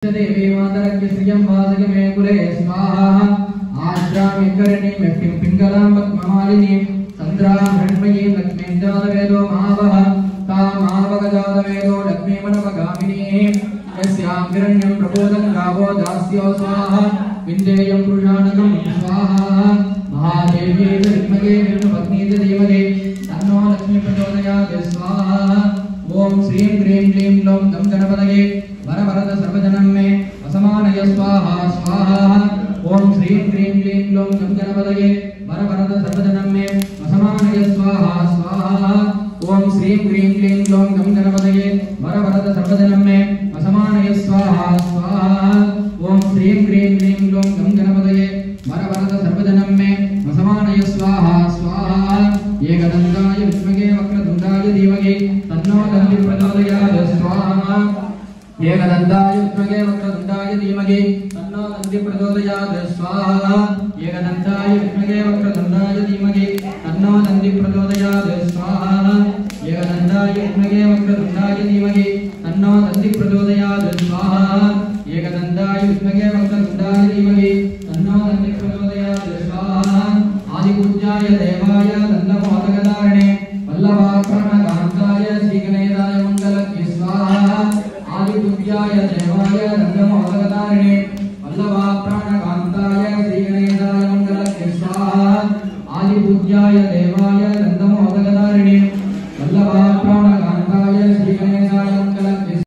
देवी मातरस्य श्रियं वासय मे कुले स्वाहा आश्रामि करणीं यक्तिं पिङ्गलां पद्ममालिनीं चन्द्रां हृण्मयीं लक्ष्मीं जातवेदो मावः तामावगजातवेदो लक्ष्मीमनवगामिनीं यस्यां किरण्यं प्रबोधं गावो दास्यो स्वाहा विन्देयं पुरुषाणकं स्वाहा महादेव्यै विद्महे विष्णुपत्नी च धीमहि तन्नो लक्ष्मी प्रचोदयात् स्वाहा ओम श्रीं क्रीं क्लीं ग्लौं गं गणपतये वरवरद सर्वजनं मे वसमानय स्वाहा स्वाहा ओम श्रीं क्रीं क्लीं ग्लौं गं गणपतये वरवरद सर्वजनं मे वसमानय स्वाहा स्वाहा ओम श्रीं क्रीं क्लीं ग्लौं गं गणपतये वरवरद सर्वजनं मे वसमानय स्वाहा स्वाहा ओम श्रीं क्रीं क्लीं ग्लौं गं गणपतये वरवरद सर्वजनं मे वसमानय स्वाहा स्वाहा एकदन्ताय विद्महे वक्रतुण्डाय धीमहि तन्नो दन्ति प्रचोदयात् स्वाहा एकदन्ताय विद्महे वक्रतुण्डाय धीमहि तन्नो दन्ति प्रचोदयात् स्वाहा एकदन्ताय विद्महे वक्रतुण्डाय धीमहि तन्नो दन्ति प्रचोदयात् स्वाहा एकदन्ताय विद्महे वक्रतुण्डाय धीमहि तन्नो दन्ति प्रचोदयात् स्वाहा एकदन्ताय विद्महे वक्रतुण्डाय धीमहि तन्नो दन्ति प्रचोदयात् स्वाहा आदिपूज्याय देवाय दण्डमोदकधारिणे वल्लभाप्रणगा